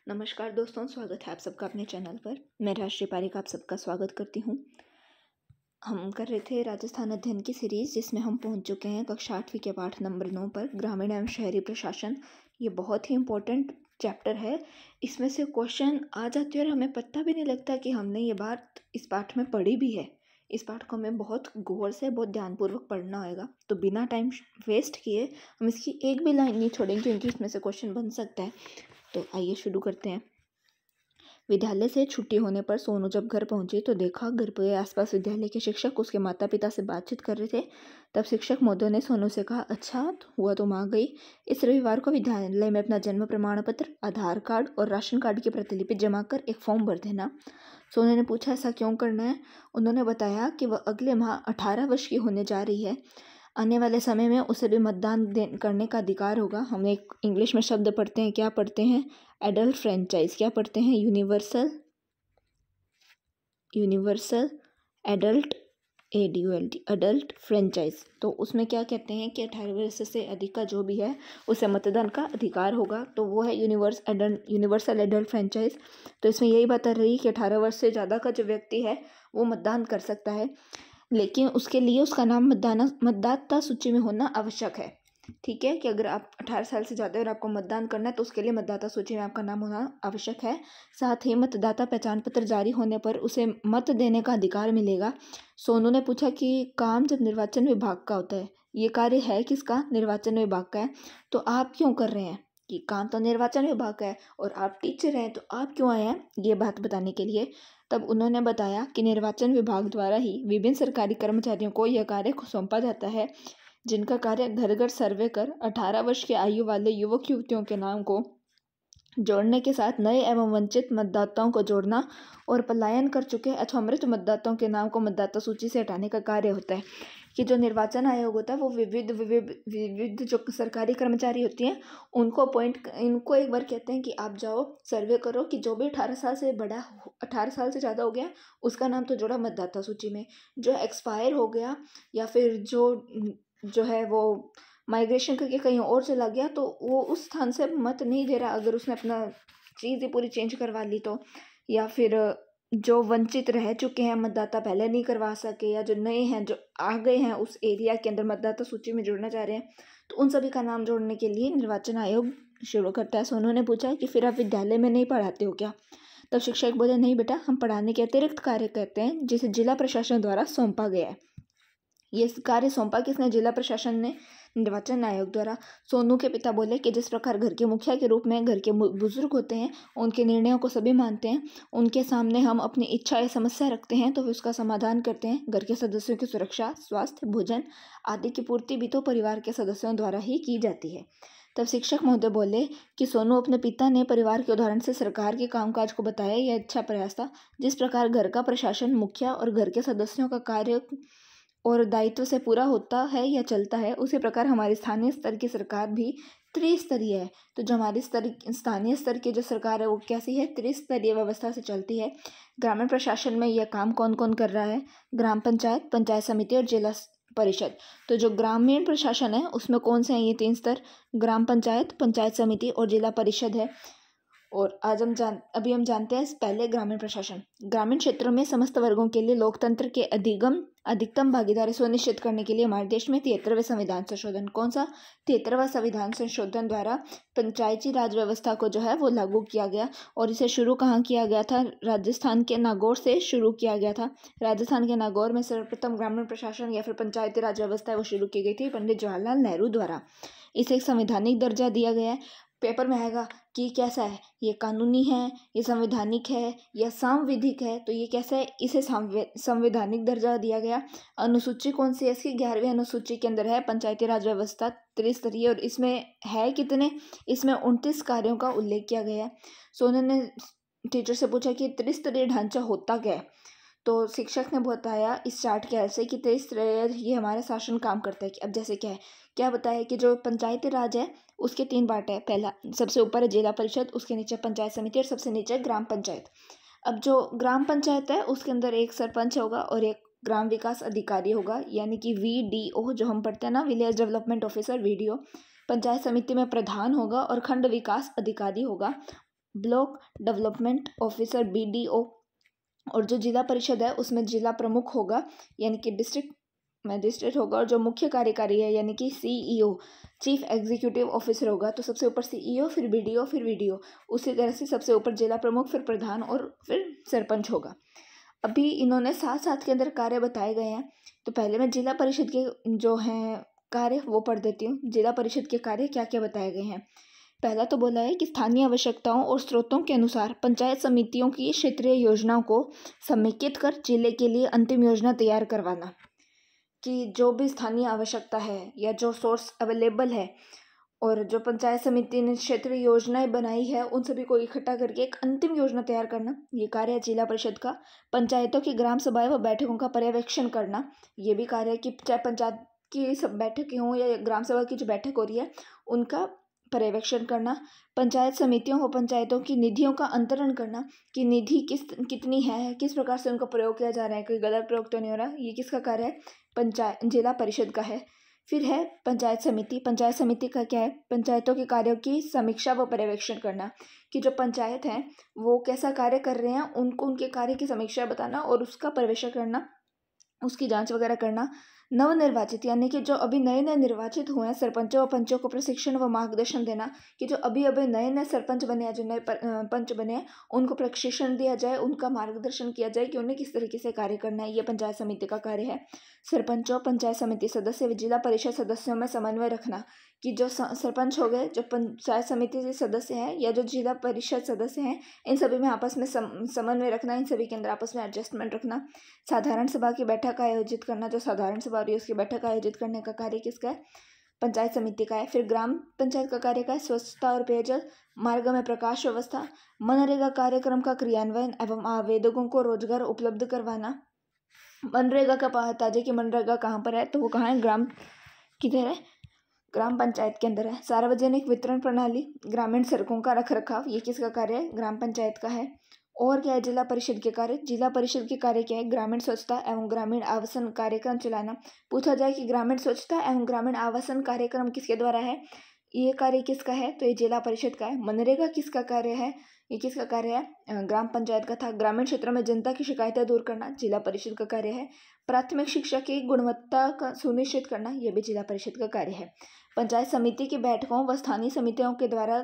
नमस्कार दोस्तों, स्वागत है आप सबका अपने चैनल पर। मैं राष्ट्रीय पारिका आप सबका स्वागत करती हूँ। हम कर रहे थे राजस्थान अध्ययन की सीरीज़, जिसमें हम पहुँच चुके हैं कक्षा 8वीं के पाठ नंबर 9 पर, ग्रामीण एवं शहरी प्रशासन। ये बहुत ही इम्पोर्टेंट चैप्टर है। इसमें से क्वेश्चन आ जाते हैं और हमें पता भी नहीं लगता कि हमने ये बात इस पाठ में पढ़ी भी है। इस पाठ को हमें बहुत गौर से, बहुत ध्यानपूर्वक पढ़ना होगा। तो बिना टाइम वेस्ट किए हम इसकी एक भी लाइन नहीं छोड़ेंगे, क्योंकि इसमें से क्वेश्चन बन सकता है। तो आइए शुरू करते हैं। विद्यालय से छुट्टी होने पर सोनू जब घर पहुंची तो देखा घर के आसपास विद्यालय के शिक्षक उसके माता पिता से बातचीत कर रहे थे। तब शिक्षक महोदय ने सोनू से कहा, अच्छा हुआ तुम आ गई। इस रविवार को विद्यालय में अपना जन्म प्रमाण पत्र, आधार कार्ड और राशन कार्ड की प्रतिलिपि जमा कर एक फॉर्म भर देना। सोनू ने पूछा, ऐसा क्यों करना है। उन्होंने बताया कि वह अगले माह 18 वर्ष की होने जा रही है। आने वाले समय में उसे भी मतदान करने का अधिकार होगा। हम एक इंग्लिश में शब्द पढ़ते हैं, क्या पढ़ते हैं? Adult franchise. क्या पढ़ते हैं? Universal adult, ADULT, adult franchise. तो उसमें क्या कहते हैं कि 18 वर्ष से अधिक का जो भी है उसे मतदान का अधिकार होगा। तो वो है यूनिवर्सल एडल्ट फ्रेंचाइज। तो इसमें यही बता रही कि 18 वर्ष से ज़्यादा का जो व्यक्ति है वो मतदान कर सकता है, लेकिन उसके लिए उसका नाम मतदाता सूची में होना आवश्यक है। ठीक है, कि अगर आप 18 साल से ज़्यादा और आपको मतदान करना है तो उसके लिए मतदाता सूची में आपका नाम होना आवश्यक है। साथ ही मतदाता पहचान पत्र जारी होने पर उसे मत देने का अधिकार मिलेगा। सोनू ने पूछा कि काम जब निर्वाचन विभाग का होता है, ये कार्य है किसका? निर्वाचन विभाग का है। तो आप क्यों कर रहे हैं? कि काम तो निर्वाचन विभाग का है और आप टीचर हैं, तो आप क्यों आए हैं, ये बात बताने के लिए। तब उन्होंने बताया कि निर्वाचन विभाग द्वारा ही विभिन्न सरकारी कर्मचारियों को यह कार्य सौंपा जाता है, जिनका कार्य घर घर सर्वे कर 18 वर्ष की आयु वाले युवक युवतियों के नाम को जोड़ने के साथ नए एवं वंचित मतदाताओं को जोड़ना और पलायन कर चुके अथवा मृत मतदाताओं के नाम को मतदाता सूची से हटाने का कार्य होता है। कि जो निर्वाचन आयोग होता है वो विविध जो सरकारी कर्मचारी होती हैं उनको इनको एक बार कहते हैं कि आप जाओ सर्वे करो कि जो भी 18 साल से बड़ा, 18 साल से ज़्यादा हो गया उसका नाम तो जोड़ा मतदाता सूची में। जो एक्सपायर हो गया या फिर जो है वो माइग्रेशन करके कहीं और चला गया तो वो उस स्थान से मत नहीं दे रहा, अगर उसने अपना चीज़ ही पूरी चेंज करवा ली तो। या फिर जो वंचित रह चुके हैं मतदाता, पहले नहीं करवा सके, या जो नए हैं जो आ गए हैं उस एरिया के अंदर मतदाता सूची में जुड़ना चाह रहे हैं, तो उन सभी का नाम जोड़ने के लिए निर्वाचन आयोग शुरू करता है। सो उन्होंने पूछा कि फिर आप विद्यालय में नहीं पढ़ाते हो क्या? तब शिक्षक बोले, नहीं बेटा, हम पढ़ाने के अतिरिक्त कार्य करते हैं जिसे जिला प्रशासन द्वारा सौंपा गया है। ये कार्य सौंपा किसने? जिला प्रशासन ने, निर्वाचन आयोग द्वारा। सोनू के पिता बोले कि जिस प्रकार घर के मुखिया के रूप में घर के बुजुर्ग होते हैं, उनके निर्णयों को सभी मानते हैं, उनके सामने हम अपनी इच्छा या समस्या रखते हैं तो वे उसका समाधान करते हैं। घर के सदस्यों की सुरक्षा, स्वास्थ्य, भोजन आदि की पूर्ति भी तो परिवार के सदस्यों द्वारा ही की जाती है। तब शिक्षक महोदय बोले कि सोनू, अपने पिता ने परिवार के उदाहरण से सरकार के कामकाज को बताया, यह अच्छा प्रयास था। जिस प्रकार घर का प्रशासन मुखिया और घर के सदस्यों का कार्य और दायित्व से पूरा होता है या चलता है, उसी प्रकार हमारी स्थानीय स्तर की सरकार भी त्रिस्तरीय है। तो जो हमारी स्थानीय स्तर की जो सरकार है वो कैसी है? त्रिस्तरीय व्यवस्था से चलती है। ग्रामीण प्रशासन में यह काम कौन कौन कर रहा है? ग्राम पंचायत, पंचायत समिति और जिला परिषद। तो जो ग्रामीण प्रशासन है उसमें कौन से हैं ये 3 स्तर? ग्राम पंचायत, पंचायत समिति और जिला परिषद है। और अभी हम जानते हैं पहले ग्रामीण प्रशासन। ग्रामीण क्षेत्रों में समस्त वर्गों के लिए लोकतंत्र के अधिकतम भागीदारी सुनिश्चित करने के लिए हमारे देश में 73वें संविधान संशोधन, कौन सा? 73वां संविधान संशोधन द्वारा पंचायती राज व्यवस्था को जो है वो लागू किया गया। और इसे शुरू कहाँ किया गया था? राजस्थान के नागौर से शुरू किया गया था। राजस्थान के नागौर में सर्वप्रथम ग्रामीण प्रशासन या फिर पंचायती राज व्यवस्था है वो शुरू की गई थी पंडित जवाहरलाल नेहरू द्वारा। इसे एक संवैधानिक दर्जा दिया गया है। पेपर में आएगा कि कैसा है, ये कानूनी है, ये संवैधानिक है या सांविधिक है। तो ये कैसा है? इसे संवैधानिक दर्जा दिया गया। अनुसूची कौन सी है इसकी? 11वीं अनुसूची के अंदर है पंचायती राज व्यवस्था त्रिस्तरीय। और इसमें है कितने? इसमें 29 कार्यों का उल्लेख किया गया है। सो उन्होंने टीचर से पूछा कि त्रिस्तरीय ढांचा होता क्या है? तो शिक्षक ने बताया इस चार्ट के हेल्प से कि त्रिस्तरीय ये हमारा शासन काम करता है। कि अब जैसे क्या बताया कि जो पंचायती राज है उसके 3 पार्ट है। पहला, सबसे ऊपर है जिला परिषद, उसके नीचे पंचायत समिति और सबसे नीचे ग्राम पंचायत। अब जो ग्राम पंचायत है उसके अंदर एक सरपंच होगा और एक ग्राम विकास अधिकारी होगा, यानी कि VDO जो हम पढ़ते हैं ना, village development officer, VDO। Panchayat समिति में प्रधान होगा और खंड विकास अधिकारी होगा। ब्लॉक डेवलपमेंट ऑफिसर BDO, और जो जिला परिषद है उसमें जिला प्रमुख होगा यानी कि डिस्ट्रिक्ट मजिस्ट्रेट होगा, और जो मुख्य कार्यकारी है यानी कि CEO चीफ एग्जीक्यूटिव ऑफिसर होगा। तो सबसे ऊपर CEO, फिर BDO, फिर VDO, उसी तरह से सबसे ऊपर जिला प्रमुख, फिर प्रधान और फिर सरपंच होगा। अभी इन्होंने 7 के अंदर कार्य बताए गए हैं। तो पहले मैं जिला परिषद के जो हैं कार्य वो पढ़ देती हूँ। जिला परिषद के कार्य क्या क्या बताए गए हैं। पहला तो बोला है कि स्थानीय आवश्यकताओं और स्रोतों के अनुसार पंचायत समितियों की क्षेत्रीय योजनाओं को समेकित कर जिले के लिए अंतिम योजना तैयार करवाना, कि जो भी स्थानीय आवश्यकता है या जो सोर्स अवेलेबल है और जो पंचायत समिति ने क्षेत्रीय योजनाएं बनाई है उन सभी को इकट्ठा करके एक अंतिम योजना तैयार करना, ये कार्य है जिला परिषद का। पंचायतों की ग्राम सभाएं व बैठकों का पर्यवेक्षण करना, ये भी कार्य है कि चाहे पंचायत की सब बैठकें हों या ग्राम सभा की जो बैठक हो रही है उनका पर्यवेक्षण करना। पंचायत समितियों व पंचायतों की निधियों का अंतरण करना, कि निधि कितनी है, किस प्रकार से उनका प्रयोग किया जा रहा है, कोई गलत प्रयोग तो नहीं हो रहा, ये किसका कार्य है, जिला परिषद का है। फिर है पंचायत समिति। पंचायत समिति का क्या है, पंचायतों के कार्यों की समीक्षा व पर्यवेक्षण करना, कि जो पंचायत हैं वो कैसा कार्य कर रहे हैं उनको उनके कार्य की समीक्षा बताना और उसका पर्यवेक्षण करना, उसकी जांच वगैरह करना। नवनिर्वाचित यानी कि जो अभी नए नए निर्वाचित हुए हैं सरपंचों व पंचों को प्रशिक्षण व मार्गदर्शन देना, कि जो अभी अभी नए नए सरपंच बने हैं, जो नए पंच बने हैं उनको प्रशिक्षण दिया जाए, उनका मार्गदर्शन किया जाए कि उन्हें किस तरीके से कार्य करना है। ये पंचायत समिति का कार्य है। सरपंचों, पंचायत समिति सदस्य व जिला परिषद सदस्यों में समन्वय रखना, कि जो सरपंच हो गए, जो पंचायत समिति के सदस्य हैं या जो जिला परिषद सदस्य हैं, इन सभी में आपस में समन्वय रखना, इन सभी के अंदर आपस में एडजस्टमेंट रखना। साधारण सभा की बैठक आयोजित करना, जो साधारण सभा रही है उसकी बैठक आयोजित करने का कार्य किसका है, पंचायत समिति का है। फिर ग्राम पंचायत का कार्य का है स्वच्छता और पेयजल, मार्ग में प्रकाश व्यवस्था, मनरेगा कार्यक्रम का क्रियान्वयन एवं आवेदकों को रोजगार उपलब्ध करवाना। मनरेगा का पता है कि मनरेगा कहाँ पर है, तो वो कहाँ है, किधर है, ग्राम पंचायत के अंदर है। सार्वजनिक वितरण प्रणाली, ग्रामीण सड़कों का रखरखाव, ये किसका कार्य है, ग्राम पंचायत का है। और क्या है जिला परिषद के कार्य, जिला परिषद के कार्य क्या है, ग्रामीण स्वच्छता एवं ग्रामीण आवासन कार्यक्रम चलाना। पूछा जाए कि ग्रामीण स्वच्छता एवं ग्रामीण आवासन कार्यक्रम किसके द्वारा है, ये कार्य किसका है, तो ये जिला परिषद का है। मनरेगा किसका कार्य है, ये किसका कार्य है, ग्राम पंचायत का था। ग्रामीण क्षेत्रों में जनता की शिकायतें दूर करना जिला परिषद का कार्य है। प्राथमिक शिक्षा की गुणवत्ता का सुनिश्चित करना, यह भी जिला परिषद का कार्य है। पंचायत समिति की बैठकों व स्थानीय समितियों के द्वारा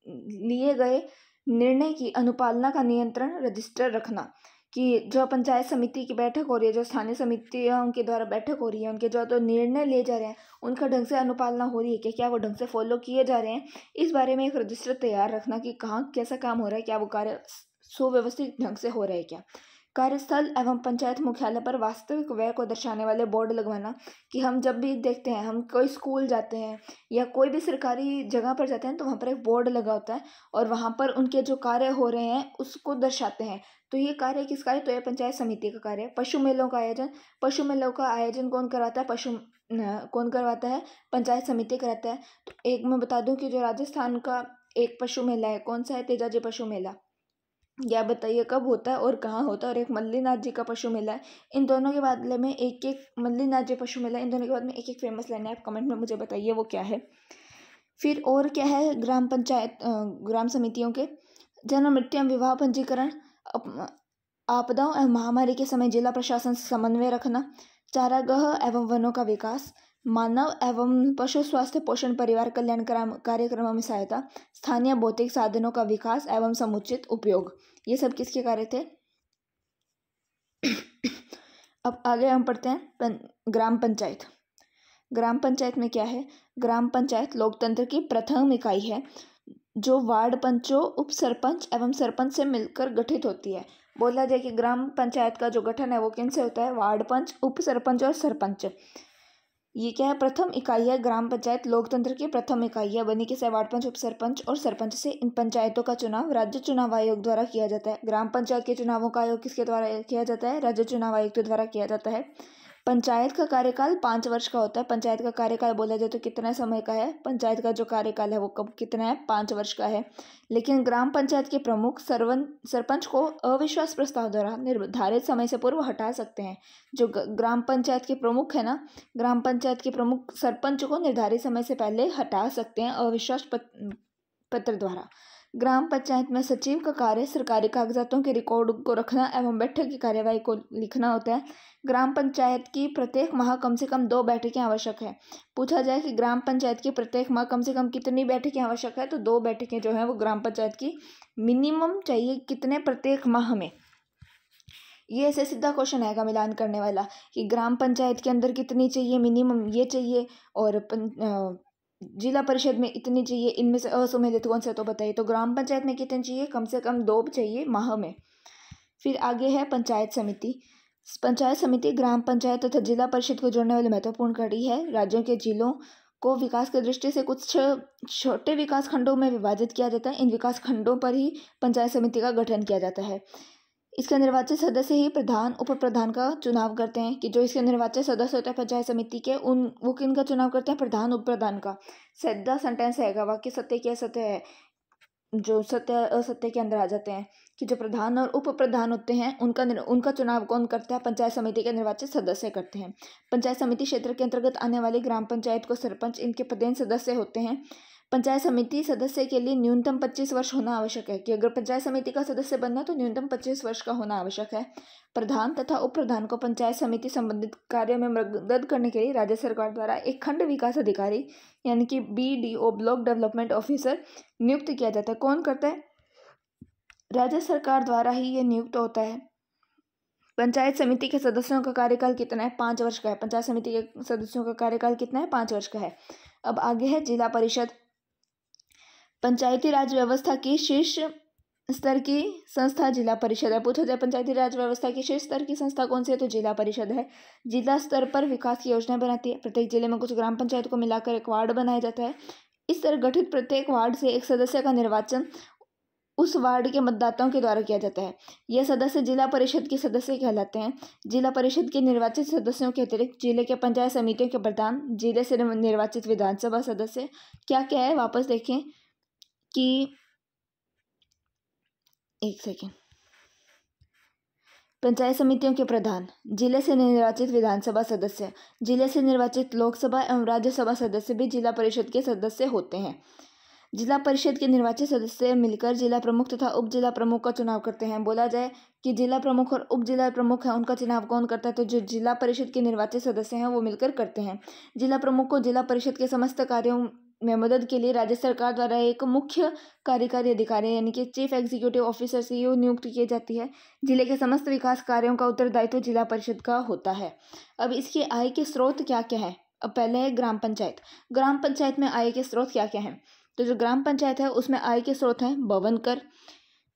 लिए गए निर्णय की अनुपालना का नियंत्रण रजिस्टर रखना, कि जो पंचायत समिति की बैठक हो रही है, जो स्थानीय समितियों के द्वारा बैठक हो रही है, उनके जो तो निर्णय लिए जा रहे हैं उनका ढंग से अनुपालना हो रही है कि क्या वो ढंग से फॉलो किए जा रहे हैं, इस बारे में एक रजिस्टर तैयार रखना कि कहाँ कैसा काम हो रहा है, क्या वो कार्य सुव्यवस्थित ढंग से हो रहा है क्या। कार्यस्थल एवं पंचायत मुख्यालय पर वास्तविक व्यय को दर्शाने वाले बोर्ड लगवाना, कि हम जब भी देखते हैं, हम कोई स्कूल जाते हैं या कोई भी सरकारी जगह पर जाते हैं तो वहाँ पर एक बोर्ड लगा होता है और वहाँ पर उनके जो कार्य हो रहे हैं उसको दर्शाते हैं। तो ये कार्य किसका है, तो ये पंचायत समिति का कार्य है। पशु मेलों का आयोजन, पशु मेलों का आयोजन कौन करवाता है, कौन करवाता है, पंचायत समिति कराता है। तो एक मैं बता दूं कि जो राजस्थान का एक पशु मेला है, कौन सा है, तेजाजी पशु मेला, या बताइए कब होता है और कहाँ होता है। और एक मल्लीनाथ जी का पशु मेला है। इन दोनों के बारे में एक मल्लीनाथ जी पशु मेला, इन दोनों के बारे में एक फेमस लाइन है, आप कमेंट में मुझे बताइए वो क्या है। फिर और क्या है, ग्राम पंचायत ग्राम समितियों के जन्म मृत्यु विवाह पंजीकरण, आपदाओं एवं महामारी के समय जिला प्रशासन से समन्वय रखना, चारागाह एवं वनों का विकास, मानव एवं पशु स्वास्थ्य पोषण परिवार कल्याण कार्यक्रमों में सहायता, स्थानीय भौतिक साधनों का विकास एवं समुचित उपयोग, ये सब किसके कार्य थे। अब आगे हम पढ़ते हैं ग्राम पंचायत। ग्राम पंचायत में क्या है, ग्राम पंचायत लोकतंत्र की प्रथम इकाई है जो वार्ड पंचों, उप सरपंच एवं सरपंच से मिलकर गठित होती है। बोला जाए कि ग्राम पंचायत का जो गठन है वो किन से होता है, वार्ड पंच, उप सरपंच और सरपंच। ये क्या है, प्रथम इकाई है। ग्राम पंचायत लोकतंत्र की प्रथम इकाई है। बनी किसे, वार्ड पंच, उप सरपंच और सरपंच से। इन पंचायतों का चुनाव राज्य चुनाव आयोग द्वारा किया जाता है। ग्राम पंचायत के चुनावों का आयोग किसके द्वारा किया जाता है, राज्य चुनाव आयोग के द्वारा किया जाता है। पंचायत का कार्यकाल 5 वर्ष का होता है। पंचायत का कार्यकाल बोला जाए तो कितना समय का है, पंचायत का जो कार्यकाल है वो कब कितना है, 5 वर्ष का है। लेकिन ग्राम पंचायत के प्रमुख सरपंच को अविश्वास प्रस्ताव द्वारा निर्धारित समय से पूर्व हटा सकते हैं। जो ग्राम पंचायत के प्रमुख है ना, ग्राम पंचायत के प्रमुख सरपंच को निर्धारित समय से पहले हटा सकते हैं अविश्वास पत्र द्वारा। ग्राम पंचायत में सचिव का कार्य सरकारी कागजातों के रिकॉर्ड को रखना एवं बैठक की कार्यवाही को लिखना होता है। ग्राम पंचायत की प्रत्येक माह कम से कम 2 बैठकें आवश्यक है। पूछा जाए कि ग्राम पंचायत की प्रत्येक माह कम से कम कितनी बैठकें आवश्यक है, तो 2 बैठकें जो है वो ग्राम पंचायत की मिनिमम चाहिए। कितने प्रत्येक माह में, ये ऐसे सीधा क्वेश्चन आएगा मिलान करने वाला कि ग्राम पंचायत के अंदर कितनी चाहिए, मिनिमम ये चाहिए, और जिला परिषद में इतनी चाहिए, इनमें से असुमेलित कौन सा, तो बताइए। तो ग्राम पंचायत में कितनी चाहिए, कम से कम 2 चाहिए माह में। फिर आगे है पंचायत समिति। पंचायत समिति ग्राम पंचायत तथा जिला परिषद को जोड़ने वाली महत्वपूर्ण कड़ी है। राज्यों के जिलों को विकास की दृष्टि से कुछ छोटे विकास खंडों में विभाजित किया जाता है। इन विकास खंडों पर ही पंचायत समिति का गठन किया जाता है। इसके निर्वाचित सदस्य ही प्रधान उप प्रधान का चुनाव करते हैं। कि जो इसके निर्वाचित सदस्य होते हैं पंचायत समिति के, वो किनका चुनाव करते हैं, प्रधान उप प्रधान का। सीधा सेंटेंस है, वाक्य सत्य के असत्य है, जो सत्य असत्य के अंदर आ जाते हैं। कि जो प्रधान और उप प्रधान होते हैं उनका चुनाव कौन करता है, पंचायत समिति के निर्वाचित सदस्य करते हैं। पंचायत समिति क्षेत्र के अंतर्गत आने वाली ग्राम पंचायत को सरपंच इनके पदेन सदस्य होते हैं। पंचायत समिति सदस्य के लिए न्यूनतम 25 वर्ष होना आवश्यक है। कि अगर पंचायत समिति का सदस्य बनना तो न्यूनतम 25 वर्ष का होना आवश्यक है। प्रधान तथा उप प्रधान को पंचायत समिति संबंधित कार्यों में मदद करने के लिए राज्य सरकार द्वारा एक खंड विकास अधिकारी यानी कि BDO ब्लॉक डेवलपमेंट ऑफिसर नियुक्त किया जाता है। कौन करता है, राज्य सरकार द्वारा ही ये नियुक्त होता है। पंचायत समिति के सदस्यों का कार्यकाल कितना है, 5 वर्ष का है। पंचायत समिति के सदस्यों का कार्यकाल कितना है, 5 वर्ष का है। अब आगे है जिला परिषद। पंचायती राज व्यवस्था की शीर्ष स्तर की संस्था जिला परिषद है। पूछा जाए पंचायती राज व्यवस्था की शीर्ष स्तर की संस्था कौन सी है, तो जिला परिषद है। जिला स्तर पर विकास की योजना बनाती है। प्रत्येक जिले में कुछ ग्राम पंचायत को मिलाकर एक वार्ड बनाया जाता है। इस तरह गठित प्रत्येक वार्ड से एक सदस्य का निर्वाचन उस वार्ड के मतदाताओं के द्वारा किया जाता है। यह सदस्य जिला परिषद के सदस्य कहलाते हैं। जिला परिषद के निर्वाचित सदस्यों के अतिरिक्त जिले के पंचायत समितियों के प्रधान, जिले से निर्वाचित विधानसभा सदस्य, क्या क्या है वापस देखें कि एक सेकेंड, पंचायत समितियों के प्रधान, जिले से निर्वाचित विधानसभा सदस्य, जिले से निर्वाचित लोकसभा एवं राज्यसभा सदस्य भी जिला परिषद के सदस्य होते हैं। जिला परिषद के निर्वाचित सदस्य मिलकर जिला प्रमुख तथा उप जिला प्रमुख का चुनाव करते हैं। बोला जाए कि जिला प्रमुख और उप जिला प्रमुख है, उनका चुनाव कौन करता है, तो जो जिला परिषद के निर्वाचित सदस्य हैं वो मिलकर करते हैं। जिला प्रमुख को जिला परिषद के समस्त कार्यों में मदद के लिए राज्य सरकार द्वारा एक मुख्य कार्यकारी अधिकारी यानी कि चीफ एग्जीक्यूटिव ऑफिसर CEO नियुक्त की जाती है। जिले के समस्त विकास कार्यों का उत्तरदायित्व जिला परिषद का होता है। अब इसके आय के स्रोत क्या क्या है। अब पहले है ग्राम पंचायत। ग्राम पंचायत में आय के स्रोत क्या क्या हैं, तो जो ग्राम पंचायत है उसमें आय के स्रोत हैं भवन कर,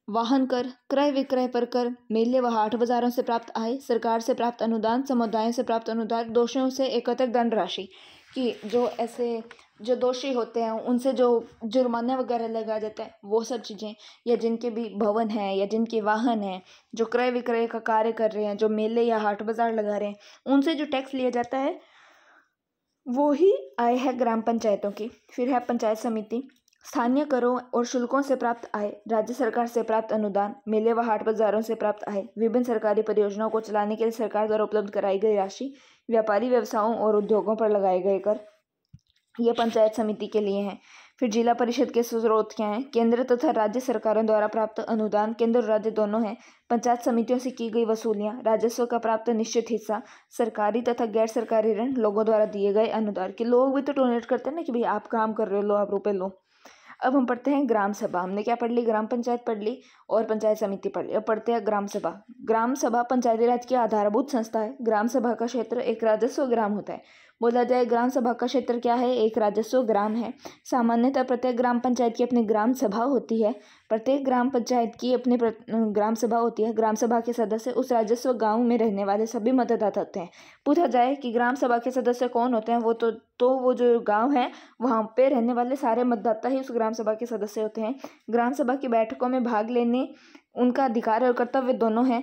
वाहन कर, क्रय विक्रय पर कर, मेले व हाट बाजारों से प्राप्त आय, सरकार से प्राप्त अनुदान, समुदायों से प्राप्त अनुदान, दोषियों से एकत्र दंड राशि। कि जो ऐसे जो दोषी होते हैं उनसे जो जुर्माने वगैरह लगाया जाता है वो सब चीज़ें, या जिनके भी भवन हैं या जिनके वाहन हैं, जो क्रय विक्रय का कार्य कर रहे हैं, जो मेले या हाट बाजार लगा रहे हैं, उनसे जो टैक्स लिया जाता है वो ही आय है ग्राम पंचायतों की। फिर है पंचायत समिति। स्थानीय करों और शुल्कों से प्राप्त आय, राज्य सरकार से प्राप्त अनुदान, मेले व हाट बाजारों से प्राप्त आय, विभिन्न सरकारी परियोजनाओं को चलाने के लिए सरकार द्वारा उपलब्ध कराई गई राशि, व्यापारी व्यवसायों और उद्योगों पर लगाए गए कर, ये पंचायत समिति के लिए हैं। फिर जिला परिषद के स्रोत क्या हैं, केंद्र तथा राज्य सरकारों द्वारा प्राप्त अनुदान, केंद्र और राज्य दोनों हैं, पंचायत समितियों से की गई वसूलियां, राजस्व का प्राप्त निश्चित हिस्सा, सरकारी तथा गैर सरकारी ऋण, लोगों द्वारा दिए गए अनुदान। कि लोग भी तो डोनेट करते हैं ना कि भाई आप काम कर रहे हो, लो आप रुपए लो। अब हम पढ़ते हैं ग्राम सभा। हमने क्या पढ़ ली, ग्राम पंचायत पढ़ ली और पंचायत समिति पढ़ ली। अब पढ़ते हैं ग्राम सभा। ग्राम सभा पंचायती राज की आधारभूत संस्था है। ग्राम सभा का क्षेत्र एक राजस्व ग्राम होता है। बोला जाए ग्राम सभा का क्षेत्र क्या है, एक राजस्व ग्राम है। सामान्यतः प्रत्येक ग्राम पंचायत की अपनी ग्राम सभा होती है। प्रत्येक ग्राम पंचायत की अपनी ग्राम सभा होती है। ग्राम सभा के सदस्य उस राजस्व गांव में रहने वाले सभी मतदाता होते हैं। पूछा जाए कि ग्राम सभा के सदस्य कौन होते हैं, वो जो गांव है वहाँ पे रहने वाले सारे मतदाता ही उस ग्राम सभा के सदस्य होते हैं। ग्राम सभा की बैठकों में भाग लेने उनका अधिकार और कर्तव्य दोनों हैं।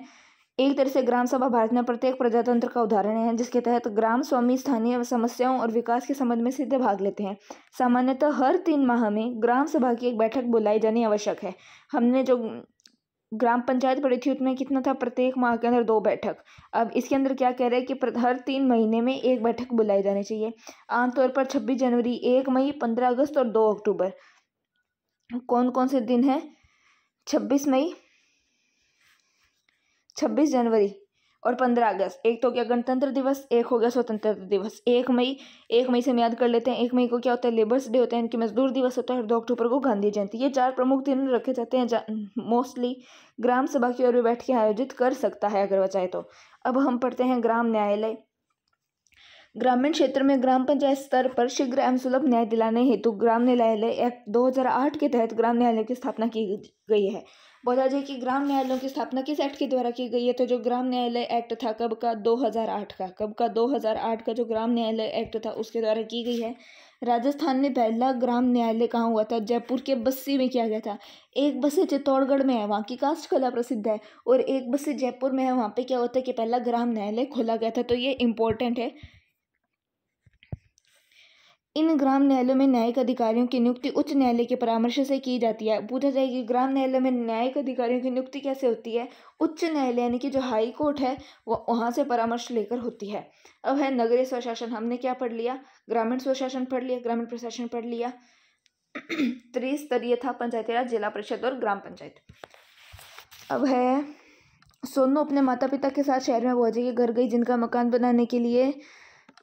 एक तरह से ग्राम सभा भारत में प्रत्येक प्रजातंत्र का उदाहरण है, जिसके तहत ग्राम स्वामी स्थानीय समस्याओं और विकास के संबंध में सीधे भाग लेते हैं। सामान्यतः हर 3 माह में ग्राम सभा की एक बैठक बुलाई जानी आवश्यक है। हमने जो ग्राम पंचायत पढ़ी थी उसमें कितना था, प्रत्येक माह के अंदर 2 बैठक। अब इसके अंदर क्या कह रहे हैं कि हर 3 महीने में एक बैठक बुलाई जानी चाहिए। आमतौर पर 26 जनवरी, 1 मई, 15 अगस्त और 2 अक्टूबर। कौन कौन से दिन है? 26 मई, 26 जनवरी और 15 अगस्त। एक तो क्या गणतंत्र दिवस, एक हो गया स्वतंत्रता दिवस। 1 मई से हम याद कर लेते हैं। 1 मई को क्या होता है? लेबर्स डे होता है, इनकी मजदूर दिवस होता है। और 2 अक्टूबर को गांधी जयंती। ये 4 प्रमुख दिन रखे जाते हैं, मोस्टली ग्राम सभा की ओर भी बैठ के आयोजित कर सकता है अगर वह चाहे तो। अब हम पढ़ते हैं ग्राम न्यायालय। ग्रामीण क्षेत्र में ग्राम पंचायत स्तर पर शीघ्र एवं सुलभ न्याय दिलाने हेतु ग्राम न्यायालय एक्ट 2008 के तहत ग्राम न्यायालय की स्थापना की गई है। बोला जाए कि ग्राम न्यायालयों की स्थापना किस एक्ट के द्वारा की गई है? तो जो ग्राम न्यायालय एक्ट था कब का? 2008 का। कब का? 2008 का जो ग्राम न्यायालय एक्ट था उसके द्वारा की गई है। राजस्थान में पहला ग्राम न्यायालय कहाँ हुआ था? जयपुर के बस्सी में किया गया था। एक बस्सी चित्तौड़गढ़ में है, वहाँ की काष्ठ कला प्रसिद्ध है। और एक बस्सी जयपुर में है, वहाँ पे क्या होता है कि पहला ग्राम न्यायालय खोला गया था। तो ये इंपॉर्टेंट है। इन ग्राम न्यायालयों में न्यायिक अधिकारियों की नियुक्ति उच्च न्यायालय के परामर्श से की जाती है। पूछा जाए कि ग्राम न्यायालय में न्यायिक अधिकारियों की नियुक्ति कैसे होती है? उच्च न्यायालय यानी कि जो हाई कोर्ट है वो वहाँ से परामर्श लेकर होती है। अब है नगरीय स्वशासन। हमने क्या पढ़ लिया? ग्रामीण स्वशासन पढ़ लिया, ग्रामीण प्रशासन पढ़ लिया। त्रिस्तरीय था, पंचायती राज, जिला परिषद और ग्राम पंचायत। अब है सोनू अपने माता पिता के साथ शहर में बुआ के घर गई, जिनका मकान बनाने के लिए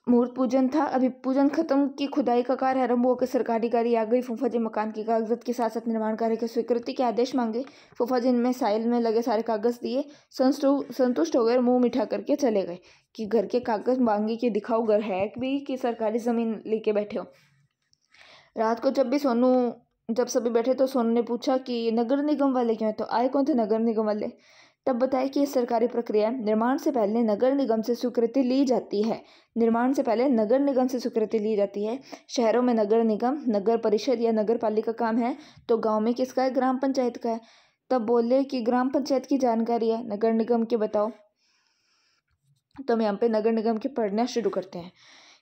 मुहूर्त पूजन था। अभी पूजन खत्म की खुदाई का कार्य आरंभ होकर सरकारी गाड़ी आ गई। फूफा जी मकान की कागजात के साथ साथ निर्माण कार्य की स्वीकृति के आदेश मांगे। फूफा जी ने साइल में लगे सारे कागज दिए, संतुष्ट हो गए और मुंह मीठा करके चले गए कि घर के कागज मांगे कि दिखाओ घर है भी कि सरकारी जमीन लेके बैठे हो। रात को जब सभी बैठे तो सोनू ने पूछा कि नगर निगम वाले क्यों है? तो आए कौन थे नगर निगम वाले? तब बताया कि यह सरकारी प्रक्रिया है। निर्माण से पहले नगर निगम से स्वीकृति ली जाती है। निर्माण से पहले नगर निगम से स्वीकृति ली जाती है। शहरों में नगर निगम, नगर परिषद या नगर पालिका काम है, तो गांव में किसका है? ग्राम पंचायत का है। तब बोले कि ग्राम पंचायत की जानकारी है, नगर निगम के बताओ। तो हम यहाँ पे नगर निगम के पढ़ना शुरू करते हैं।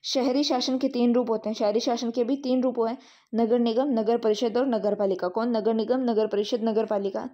शहरी शासन के 3 रूप होते हैं। शहरी शासन के भी 3 रूप हैं, नगर निगम, नगर परिषद और नगर पालिका। कौन? नगर निगम, नगर परिषद, नगर पालिका।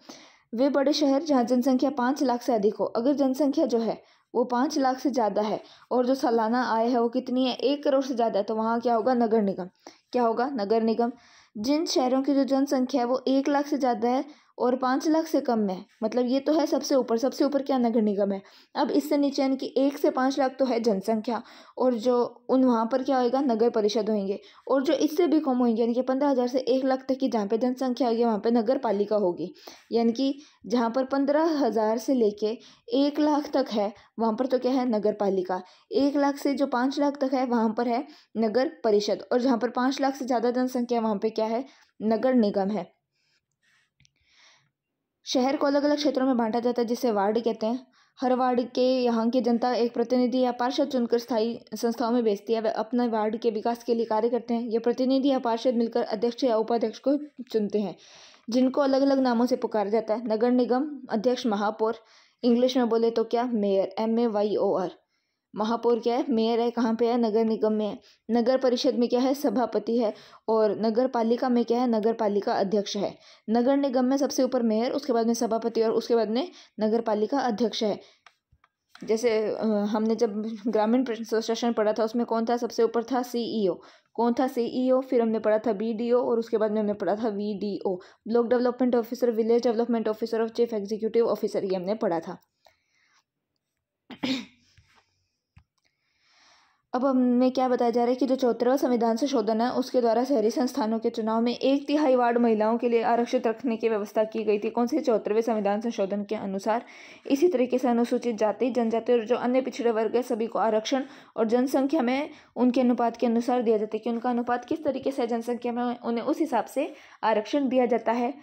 वे बड़े शहर जहाँ जनसंख्या 5 लाख से अधिक हो। अगर जनसंख्या जो है वो 5 लाख से ज़्यादा है और जो सालाना आय है वो कितनी है? 1 करोड़ से ज़्यादा है, तो वहाँ क्या होगा? नगर निगम। क्या होगा? नगर निगम। जिन शहरों की जो जनसंख्या है वो 1 लाख से ज़्यादा है और 5 लाख से कम है, मतलब ये तो है सबसे ऊपर क्या? नगर निगम है। अब इससे नीचे यानी कि 1 से 5 लाख तो है जनसंख्या, और जो वहाँ पर क्या होएगा? नगर परिषद होंगे। और जो इससे भी कम होंगे यानी कि 15,000 से 1 लाख तक की जहाँ पे जनसंख्या होगी वहाँ पे नगर पालिका होगी। यानी कि जहाँ पर 15,000 से लेके 1 लाख तक है वहाँ पर तो क्या है? नगर पालिका। 1 लाख से जो 5 लाख तक है वहाँ पर है नगर परिषद, और जहाँ पर 5 लाख से ज़्यादा जनसंख्या वहाँ पे क्या है? नगर निगम है। शहर को अलग अलग क्षेत्रों में बांटा जाता है जिसे वार्ड कहते हैं। हर वार्ड के यहाँ की जनता एक प्रतिनिधि या पार्षद चुनकर स्थायी संस्थाओं में भेजती है। वे अपने वार्ड के विकास के लिए कार्य करते हैं। ये प्रतिनिधि या पार्षद मिलकर अध्यक्ष या उपाध्यक्ष को चुनते हैं, जिनको अलग अलग नामों से पुकारा जाता है। नगर निगम अध्यक्ष महापौर, इंग्लिश में बोले तो क्या? Mayor, MAYOR। महापौर क्या है? मेयर है। कहाँ पे है? नगर निगम में है। नगर परिषद में क्या है? सभापति है। और नगर पालिका में क्या है? नगर पालिका अध्यक्ष है। नगर निगम में सबसे ऊपर मेयर, उसके बाद में सभापति और उसके बाद में नगर पालिका अध्यक्ष है। जैसे हमने जब ग्रामीण स्वशासन पढ़ा था उसमें कौन था? सबसे ऊपर था CEO। कौन था? CEO। फिर हमने पढ़ा था BDO और उसके बाद में हमने पढ़ा था VDO, block development officer, village development officer और चीफ एग्जीक्यूटिव ऑफिसर, ये हमने पढ़ा था। अब हमें क्या बताया जा रहा है कि जो 74वां संविधान संशोधन है उसके द्वारा शहरी संस्थानों के चुनाव में 1/3 वार्ड महिलाओं के लिए आरक्षित रखने की व्यवस्था की गई थी। कौन से? 74वें संविधान संशोधन के अनुसार। इसी तरीके से अनुसूचित जाति, जनजाति और जो अन्य पिछड़े वर्ग है सभी को आरक्षण और जनसंख्या में उनके अनुपात के अनुसार दिया जाता है कि उनका अनुपात किस तरीके से जनसंख्या में उन्हें उस हिसाब से आरक्षण दिया जाता है।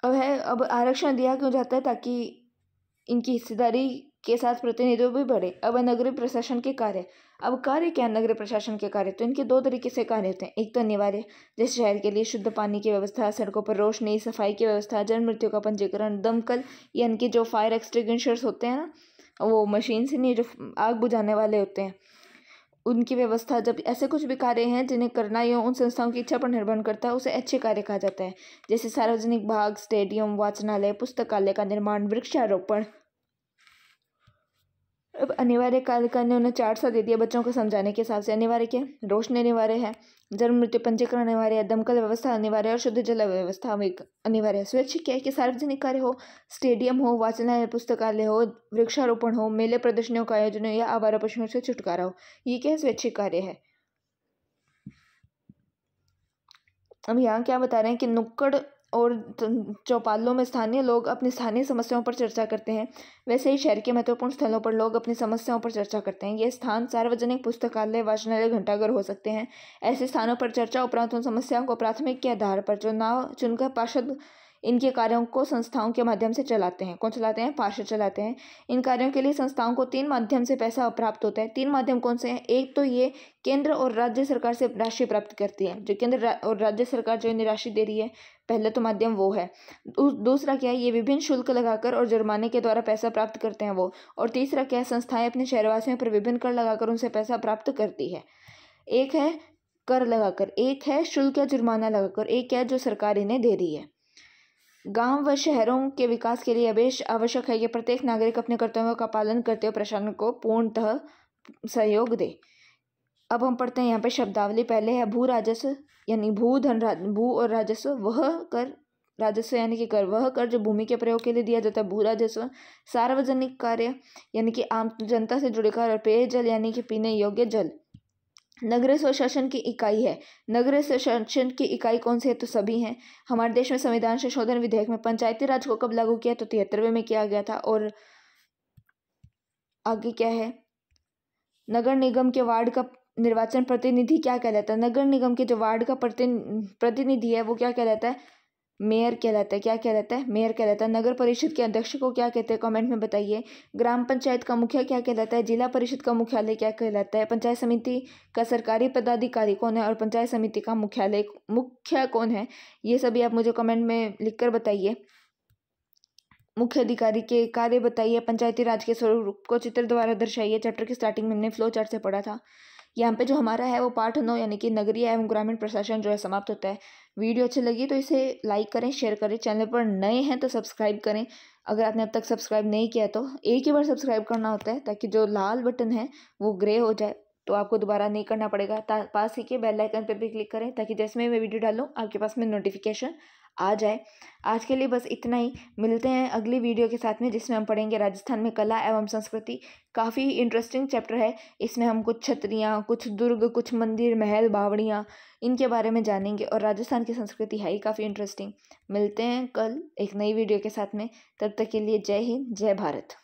अब आरक्षण दिया क्यों जाता है? ताकि इनकी हिस्सेदारी के साथ प्रतिनिधित्व भी बढ़े। अब नगरीय प्रशासन के कार्य। अब कार्य क्या है नगरीय प्रशासन के कार्य? तो इनके 2 तरीके से कार्य होते हैं। एक तो अनिवार्य, जैसे शहर के लिए शुद्ध पानी की व्यवस्था, सड़कों पर रोशनी, सफाई की व्यवस्था, जन मृत्यु का पंजीकरण, दमकल यानी कि जो फायर एक्सटिंग्विशर्स होते हैं ना, वो मशीन से नहीं, जो आग बुझाने वाले होते हैं, उनकी व्यवस्था। जब ऐसे कुछ भी कार्य हैं जिन्हें करना या उन संस्थाओं की इच्छा पर निर्भर करता है उसे अच्छे कार्य कहा जाता है। जैसे सार्वजनिक बाग, स्टेडियम, वाचनालय, पुस्तकालय का निर्माण, वृक्षारोपण, अब अनिवार्य कार्य का उन्होंने चार्ट सा दे दिया बच्चों को समझाने के हिसाब से। अनिवार्य क्या है? रोशनी अनिवार्य है, जन्म मृत्यु पंजीकरण अनिवार्य है, दमकल व्यवस्था अनिवार्य है और शुद्ध जल व्यवस्था अनिवार्य है। स्वैच्छिक क्या है कि सार्वजनिक कार्य हो, स्टेडियम हो, वाचनालय पुस्तकालय हो, वृक्षारोपण हो, मेले प्रदर्शनियों का आयोजन हो या आवारा पशुओं से छुटकारा हो, ये क्या है? स्वैच्छिक कार्य है। अब यहाँ क्या बता रहे हैं कि नुक्कड़ और चौपालों में स्थानीय लोग अपनी स्थानीय समस्याओं पर चर्चा करते हैं, वैसे ही शहर के महत्वपूर्ण स्थलों पर लोग अपनी समस्याओं पर चर्चा करते हैं। ये स्थान सार्वजनिक पुस्तकालय, वाचनालय, घंटाघर हो सकते हैं। ऐसे स्थानों पर चर्चा उपरांत उन समस्याओं को प्राथमिक के आधार पर चुनाव चुनकर पार्षद इनके कार्यों को संस्थाओं के माध्यम से चलाते हैं। कौन चलाते हैं? पार्षद चलाते हैं। इन कार्यों के लिए संस्थाओं को 3 माध्यम से पैसा प्राप्त होता है। 3 माध्यम कौन से हैं? एक तो ये केंद्र और राज्य सरकार से राशि प्राप्त करती है, जो केंद्र और राज्य सरकार जो इन्हें राशि दे रही है, पहले तो माध्यम वो है। दूसरा क्या है? ये विभिन्न शुल्क लगाकर और जुर्माने के द्वारा पैसा प्राप्त करते हैं वो। और तीसरा क्या है? संस्थाएं अपने शहरवासियों पर विभिन्न कर लगाकर उनसे पैसा प्राप्त करती है। एक है कर लगाकर, एक है शुल्क या जुर्माना लगाकर, एक है जो सरकार इन्हें दे रही है। गांव व शहरों के विकास के लिए अवेश आवश्यक है कि प्रत्येक नागरिक अपने कर्तव्यों का पालन करते हुए प्रशासन को पूर्णतः सहयोग दे। अब हम पढ़ते हैं यहाँ पे शब्दावली। पहले है भू राजस्व, यानी भू धन, भू और राजस्व। वह कर, राजस्व यानी कि कर, वह कर जो भूमि के प्रयोग के लिए दिया जाता है, भू राजस्व। सार्वजनिक कार्य यानी कि आम जनता से जुड़े कार्य, और पेयजल यानी कि पीने योग्य जल। नगरीय स्वशासन की इकाई है। नगरीय स्वशासन की इकाई कौन सी है? तो सभी हैं। हमारे देश में संविधान संशोधन विधेयक में पंचायती राज को कब लागू किया? तो 73वें में किया गया था। और आगे क्या है? नगर निगम के वार्ड का निर्वाचन प्रतिनिधि क्या कहलाता है? नगर निगम के जो वार्ड का प्रतिनिधि है वो क्या कहलाता है? मेयर कहलाता है। क्या कहलाता है? मेयर कहलाता है। नगर परिषद के अध्यक्ष को क्या कहते हैं? कमेंट में बताइए। ग्राम पंचायत का मुखिया क्या कहलाता है? जिला परिषद का मुख्यालय क्या कहलाता है? पंचायत समिति का सरकारी पदाधिकारी कौन है? और पंचायत समिति का मुखिया कौन है? ये सभी आप मुझे कमेंट में लिखकर बताइए। मुख्य अधिकारी के कार्य बताइए। पंचायती राज के स्वरूप को चित्र द्वारा दर्शाइए। चैप्टर की स्टार्टिंग में हमने फ्लो चार्ट से पढ़ा था। यहाँ पे जो हमारा है वो पाठ 9 यानी कि नगरीय एवं ग्रामीण प्रशासन जो है समाप्त होता है। वीडियो अच्छी लगी तो इसे लाइक करें, शेयर करें। चैनल पर नए हैं तो सब्सक्राइब करें। अगर आपने अब तक सब्सक्राइब नहीं किया तो एक ही बार सब्सक्राइब करना होता है, ताकि जो लाल बटन है वो ग्रे हो जाए, तो आपको दोबारा नहीं करना पड़ेगा। पास ही के बेल आइकन पर भी क्लिक करें, ताकि जैसे मैं वीडियो डालूँ आपके पास में नोटिफिकेशन आ जाए। आज के लिए बस इतना ही। मिलते हैं अगली वीडियो के साथ में, जिसमें हम पढ़ेंगे राजस्थान में कला एवं संस्कृति। काफ़ी इंटरेस्टिंग चैप्टर है। इसमें हम कुछ छतरियाँ, कुछ दुर्ग, कुछ मंदिर, महल, बावड़ियाँ, इनके बारे में जानेंगे। और राजस्थान की संस्कृति है ही काफ़ी इंटरेस्टिंग। मिलते हैं कल एक नई वीडियो के साथ में। तब तक के लिए जय हिंद, जय भारत।